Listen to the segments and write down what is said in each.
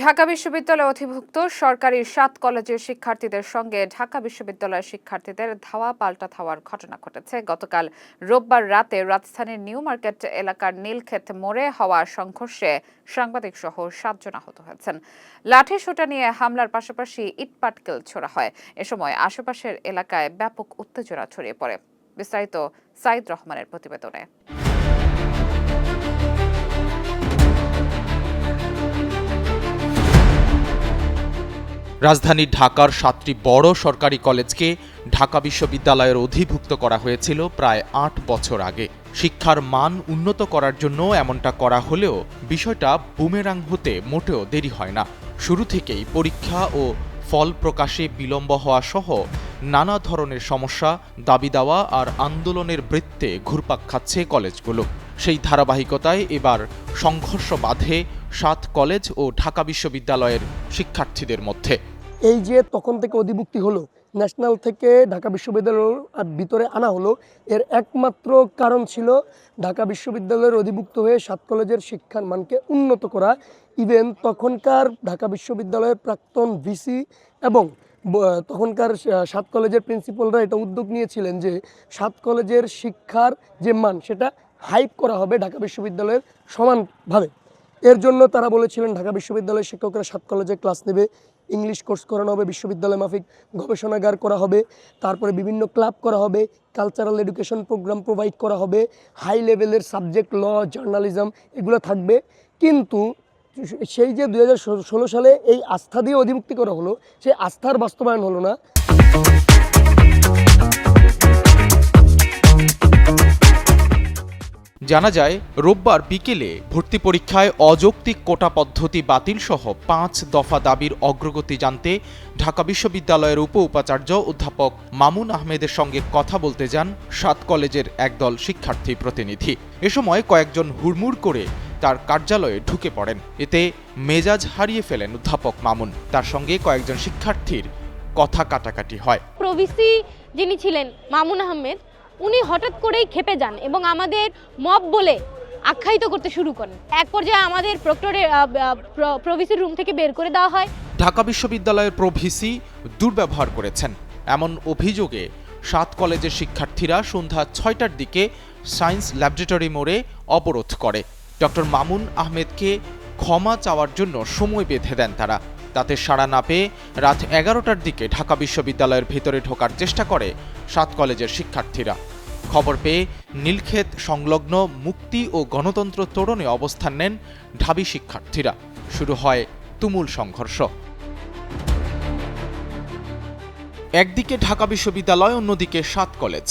ঢাকা বিশ্ববিদ্যালয়ে অধিভুক্ত সরকারি ৭ কলেজের শিক্ষার্থীদের সঙ্গে ঢাকা বিশ্ববিদ্যালয়ের শিক্ষার্থীদের ধাওয়া পাল্টা ধাওয়ার ঘটনা ঘটেছে। গতকাল রোববার রাতে রাজধানীর নিউ মার্কেট এলাকার নীলক্ষেত মোড়ে হওয়া সংঘর্ষে সাংবাদিক সহ ৭ জন আহত হয়েছেন। লাঠি সোঁটা নিয়ে হামলার পাশাপাশি ইটপাটকেল ছোড়া হয়। এ সময় আশেপাশের এলাকায় ব্যাপক উত্তেজনা ছড়িয়ে পড়ে। বিস্তারিত সাইদ রহমানের প্রতিবেদনে। রাজধানী ঢাকার ৭টি বড় সরকারি কলেজকে ঢাকা বিশ্ববিদ্যালয়ের অধিভুক্ত করা হয়েছিল প্রায় ৮ বছর আগে। শিক্ষার মান উন্নত করার জন্য এমনটা করা হলেও বিষয়টা বুমেরাং হতে মোটেও দেরি হয় না। শুরু থেকেই পরীক্ষা ও ফল প্রকাশে বিলম্ব হওয়া সহ নানা ধরনের সমস্যা, দাবি দেওয়া আর আন্দোলনের বৃত্তে ঘুরপাক খাচ্ছে কলেজগুলো। সেই ধারাবাহিকতায় এবার সংঘর্ষ বাধে ৭ কলেজ ও ঢাকা বিশ্ববিদ্যালয়ের শিক্ষার্থীদের মধ্যে। এই যে তখন থেকে অধিভুক্তি হলো, ন্যাশনাল থেকে ঢাকা বিশ্ববিদ্যালয়ের ভিতরে আনা হলো, এর একমাত্র কারণ ছিল ঢাকা বিশ্ববিদ্যালয়ের অধিভুক্ত হয়ে ৭ কলেজের শিক্ষার মানকে উন্নত করা। ইভেন তখনকার ঢাকা বিশ্ববিদ্যালয়ের প্রাক্তন ভিসি এবং তখনকার ৭ কলেজের প্রিন্সিপালরা এটা উদ্যোগ নিয়েছিলেন যে ৭ কলেজের শিক্ষার যে মান সেটা হাইপ করা হবে ঢাকা বিশ্ববিদ্যালয়ের সমানভাবে। এর জন্য তারা বলেছিলেন ঢাকা বিশ্ববিদ্যালয়ের শিক্ষকরা ৭ কলেজে ক্লাস নেবে, ইংলিশ কোর্স করানো হবে, বিশ্ববিদ্যালয় মাফিক গবেষণাগার করা হবে, তারপরে বিভিন্ন ক্লাব করা হবে, কালচারাল এডুকেশন প্রোগ্রাম প্রোভাইড করা হবে, হাই লেভেলের সাবজেক্ট ল, জার্নালিজম এগুলো থাকবে। কিন্তু সেই যে ২০১৬ সালে এই আস্থা দিয়ে অধিভুক্তি করা হলো, সেই আস্থার বাস্তবায়ন হলো না। জানা যায়, রোববার বিকেলে ভর্তি পরীক্ষায় অযৌক্তিক কোটা পদ্ধতি বাতিল সহ ৫ দফা দাবির অগ্রগতি জানতে ঢাকা বিশ্ববিদ্যালয়ের উপাচার্য অধ্যাপক মামুন আহমেদের সঙ্গে কথা বলতে যান ৭ কলেজের একদল শিক্ষার্থী প্রতিনিধি। এ সময় কয়েকজন হুড়মুড় করে তার কার্যালয়ে ঢুকে পড়েন। এতে মেজাজ হারিয়ে ফেলেন অধ্যাপক মামুন। তার সঙ্গে কয়েকজন শিক্ষার্থীর কথা কাটাকাটি হয়। প্রভিসি যিনি ছিলেন মামুন আহমেদ, উনি হঠাৎ করেই খেপে যান এবং আমাদের মব বলে আখ্যায়িত করতে শুরু করেন। এক পর্যায়ে আমাদের প্রভিসির রুম থেকে বের করে দেওয়া হয়। ঢাকা বিশ্ববিদ্যালয়ের প্রভিসি দুর্ব্যবহার করেছেন এমন অভিযোগে ৭ কলেজের শিক্ষার্থীরা সন্ধ্যা ৬টার দিকে সায়েন্স ল্যাবরেটরি মোড়ে অবরোধ করে। ডক্টর মামুন আহমেদকে ক্ষমা চাওয়ার জন্য সময় বেঁধে দেন তারা। তাতে সাড়া না পেয়ে রাত ১১টার দিকে ঢাকা বিশ্ববিদ্যালয়ের ভেতরে ঢোকার চেষ্টা করে ৭ কলেজের শিক্ষার্থীরা। খবর পেয়ে নীলক্ষেত সংলগ্ন মুক্তি ও গণতন্ত্র তোরণে অবস্থান নেন ঢাবি শিক্ষার্থীরা। শুরু হয় তুমুল সংঘর্ষ। একদিকে ঢাকা বিশ্ববিদ্যালয়, অন্যদিকে ৭ কলেজ।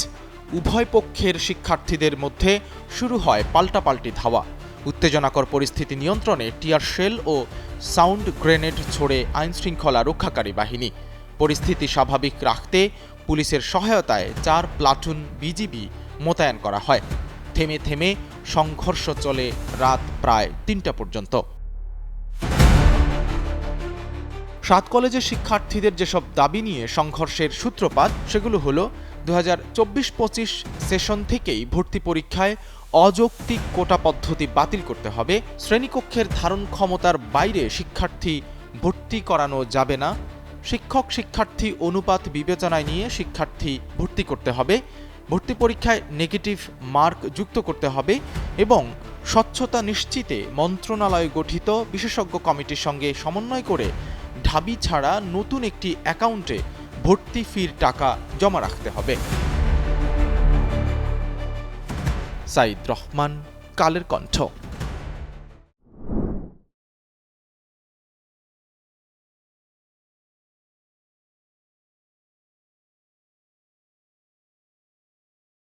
উভয় পক্ষের শিক্ষার্থীদের মধ্যে শুরু হয় পাল্টাপাল্টি ধাওয়া। উত্তেজনাকর পরিস্থিতি নিয়ন্ত্রণে টিয়ার শেল ও সাউন্ড গ্রেনেড ছোড়ে আইনশৃঙ্খলা রক্ষাকারী বাহিনী। পরিস্থিতি স্বাভাবিক রাখতে পুলিশের সহায়তায় ৪ প্লাটুন বিজিবি মোতায়েন করা হয়। থেমে থেমে সংঘর্ষ চলে রাত প্রায় ৩টা পর্যন্ত। ৭ কলেজের শিক্ষার্থীদের যেসব দাবি নিয়ে সংঘর্ষের সূত্রপাত, সেগুলো হলো ২০২৪-২৫ সেশন থেকেই ভর্তি পরীক্ষায় অযৌক্তিক কোটা পদ্ধতি বাতিল করতে হবে, শ্রেণীকক্ষের ধারণ ক্ষমতার বাইরে শিক্ষার্থী ভর্তি করানো যাবে না, শিক্ষক শিক্ষার্থী অনুপাত বিবেচনায় নিয়ে শিক্ষার্থী ভর্তি করতে হবে, ভর্তি পরীক্ষায় নেগেটিভ মার্ক যুক্ত করতে হবে এবং স্বচ্ছতা নিশ্চিতে মন্ত্রণালয় গঠিত বিশেষজ্ঞ কমিটির সঙ্গে সমন্বয় করে ঢাবি ছাড়া নতুন একটি অ্যাকাউন্টে ভর্তি ফির টাকা জমা রাখতে হবে। সাইদ রহমান, কালের কণ্ঠ।